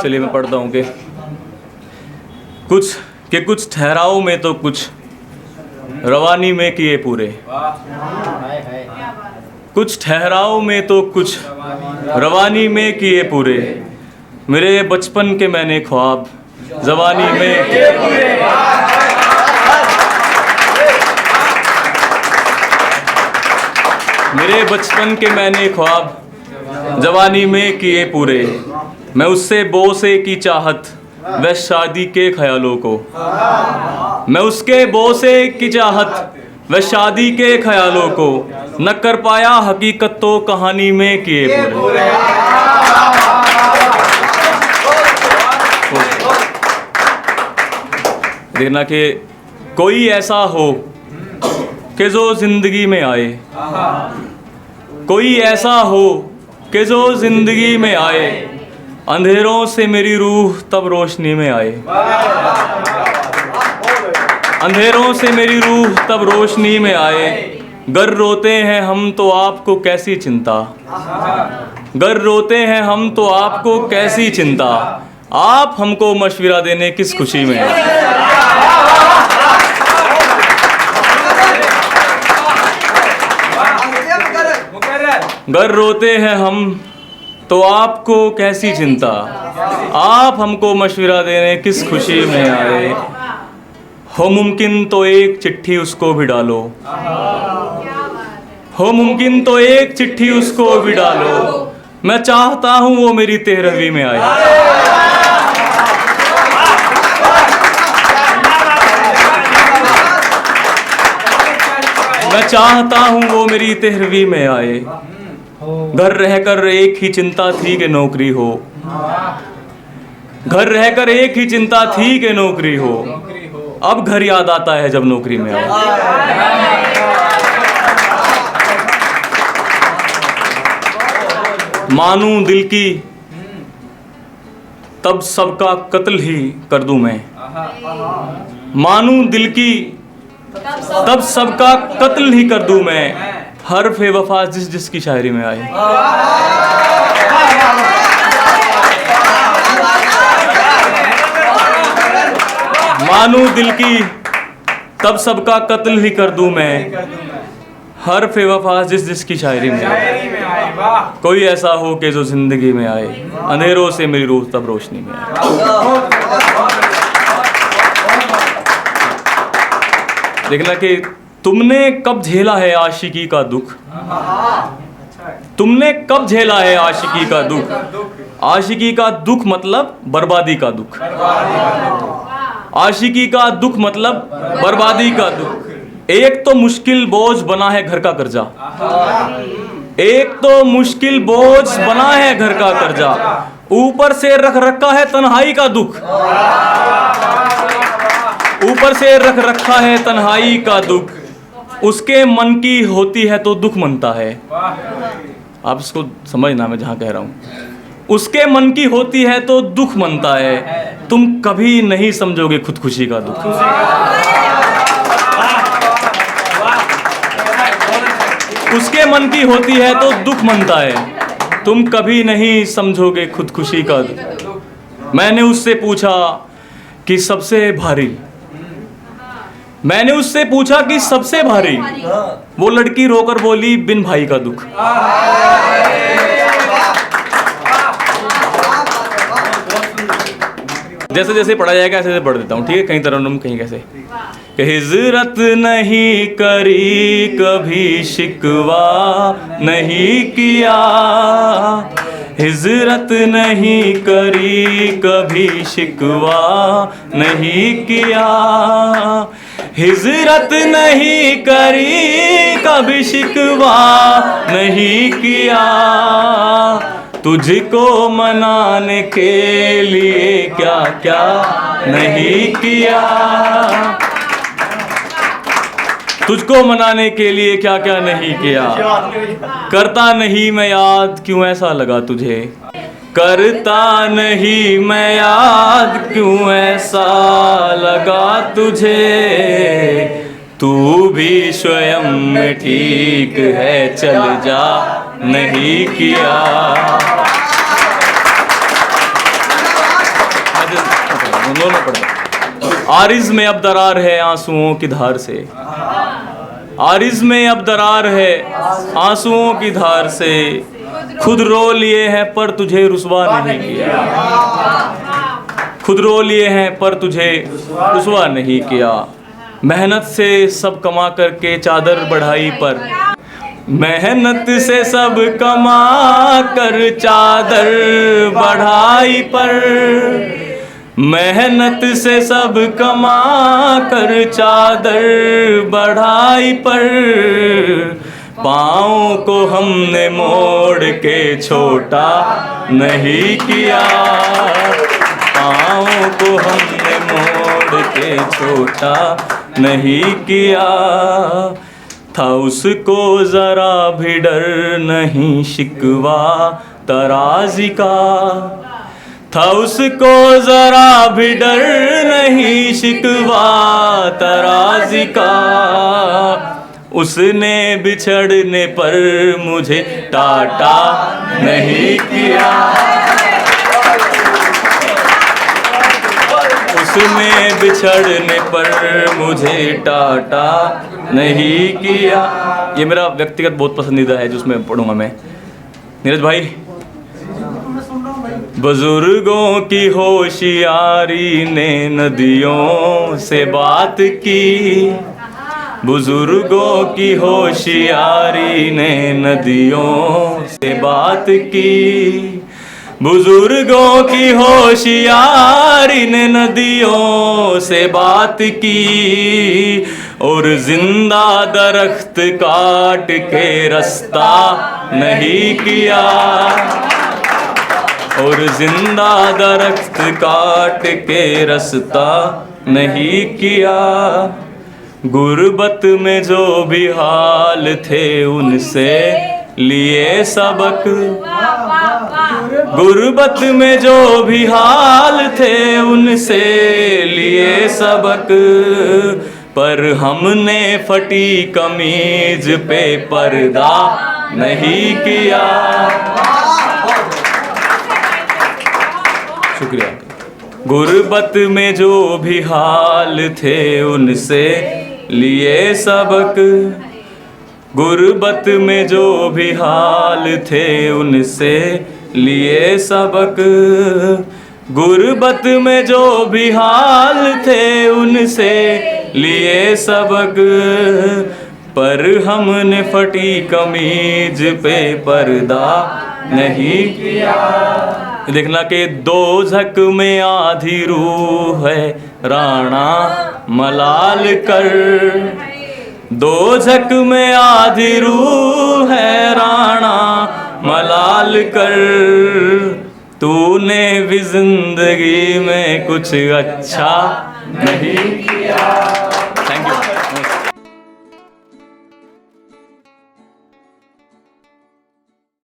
चलिए मैं पढ़ता हूँ कि कुछ ठहराव में तो कुछ रवानी में किए पूरे, कुछ ठहराव में तो कुछ रवानी में किए पूरे, मेरे बचपन के मैंने ख्वाब जवानी में किए पूरे। मेरे बचपन के मैंने ख्वाब जवानी में किए पूरे, मैं उससे बोसे की चाहत व शादी के ख्यालों को, मैं उसके बोसे की चाहत व शादी के ख्यालों को न कर पाया हकीकत तो कहानी में किए पूरे। देखना कि कोई ऐसा हो कि जो जिंदगी में आए, कोई ऐसा हो कि जो जिंदगी में आए, अंधेरों से मेरी रूह तब रोशनी में आए, अंधेरों से मेरी रूह तब रोशनी में आए। गर रोते हैं हम तो आपको कैसी चिंता, गर रोते हैं हम तो आपको कैसी चिंता, आप हमको मशवरा देने किस खुशी में आए। गर रोते हैं हम तो आपको कैसी चिंता, आप हमको मशवरा देने किस खुशी में आए। हो मुमकिन तो एक चिट्ठी उसको भी डालो, हो मुमकिन तो एक चिट्ठी उसको भी डालो, मैं चाहता हूँ वो मेरी 13वीं में आए। मैं चाहता हूँ वो मेरी 13वीं में आए। घर रहकर एक ही चिंता थी कि नौकरी हो, घर रहकर एक ही चिंता थी कि नौकरी हो, अब घर याद आता है जब नौकरी में आए। मानूं दिल की तब सबका कत्ल ही कर दूं मैं, मानूं दिल की तब सबका कत्ल ही कर दूं मैं, हर्फ वफा जिस जिसकी शायरी में आए। मानूं दिल की तब सबका कत्ल ही कर दूं मैं, हर्फ वफा जिस जिसकी शायरी में आए। कोई ऐसा हो कि जो जिंदगी में आए, अंधेरों से मेरी रूह तब रोशनी में आए। देखना कि तुमने कब झेला है आशिकी का दुख, तुमने कब झेला है आशिकी का दुख। आशिकी का दुख मतलब बर्बादी का दुख, आशिकी का दुख मतलब बर्बादी का दुख। एक तो मुश्किल बोझ बना है घर का कर्जा, एक तो मुश्किल बोझ बना है घर का कर्जा, ऊपर से रख रखा है तन्हाई का दुख, ऊपर से रख रखा है तन्हाई का दुख। उसके मन की होती है तो दुख मनता है। आप इसको समझना, मैं जहाँ कह रहा हूँ, उसके मन की होती है तो दुख मनता है, तुम कभी नहीं समझोगे खुदकुशी का दुख। उसके मन की होती है तो दुख मनता है, तुम कभी नहीं समझोगे खुदकुशी का दुख। मैंने उससे पूछा कि सबसे भारी, मैंने उससे पूछा कि सबसे भारी, वो लड़की रोकर बोली बिन भाई का दुख। जैसे जैसे पढ़ा जाएगा ऐसे ऐसे पढ़ देता हूँ, ठीक है। कहीं तरन्नुम कहीं कैसे कि हिजरत नहीं करी कभी शिकवा नहीं किया, हिजरत नहीं करी कभी शिकवा नहीं किया, हिजरत नहीं करी कभी शिकवा नहीं किया, तुझको मनाने के लिए क्या क्या नहीं किया, तुझको मनाने के लिए क्या क्या नहीं किया। करता नहीं मैं याद क्यों ऐसा लगा तुझे, करता नहीं मैं याद क्यों ऐसा लगा तुझे, तू भी स्वयं में ठीक है चल जा नहीं किया। बोलना पड़ता। आरिज़ में अब दरार है आंसुओं की धार से, आरिज़ में अब दरार है आंसुओं की धार से, खुद रो लिए हैं पर तुझे रुसवा नहीं किया, खुद रो लिए हैं पर तुझे रुसवा नहीं किया। मेहनत से सब कमा करके चादर बढ़ाई पर, मेहनत से सब कमा कर चादर बढ़ाई पर, मेहनत से सब कमा कर चादर बढ़ाई पर, पाँव को हमने मोड़ के छोटा नहीं किया, पाँव को हमने मोड़ के छोटा नहीं किया। था उसको जरा भी डर नहीं शिकवा तराजी का, था उसको जरा भी डर नहीं शिकवा तराजी का, उसने बिछड़ने पर मुझे टाटा नहीं किया, उसने बिछड़ने पर मुझे टाटा नहीं किया। ये मेरा व्यक्तिगत बहुत पसंदीदा है, जिसमें पढ़ूंगा मैं। नीरज भाई, बुजुर्गों की होशियारी ने नदियों से बात की, बुजुर्गों की होशियारी ने नदियों से बात की, बुजुर्गों की होशियारी ने नदियों से बात की, और जिंदा दरख्त काट के रास्ता नहीं किया, और जिंदा दरख्त काट के रास्ता नहीं किया। गुर्बत में जो भी हाल थे उनसे लिए सबक, गुर्बत में जो भी हाल थे उनसे लिए सबक, पर हमने फटी कमीज पे पर्दा नहीं किया। शुक्रिया। गुर्बत में जो भी हाल थे उनसे लिए सबक, गुर्बत में जो भी हाल थे उनसे लिए सबक, गुर्बत में जो भी हाल थे उनसे लिए सबक, पर हमने फटी कमीज पे पर्दा नहीं किया। देखना कि दो झक में आधी रूह है राणा मलाल कर, दो झक में आधी रूह है राणा मलाल कर, तूने भी जिंदगी में कुछ अच्छा नहीं किया। Thank you.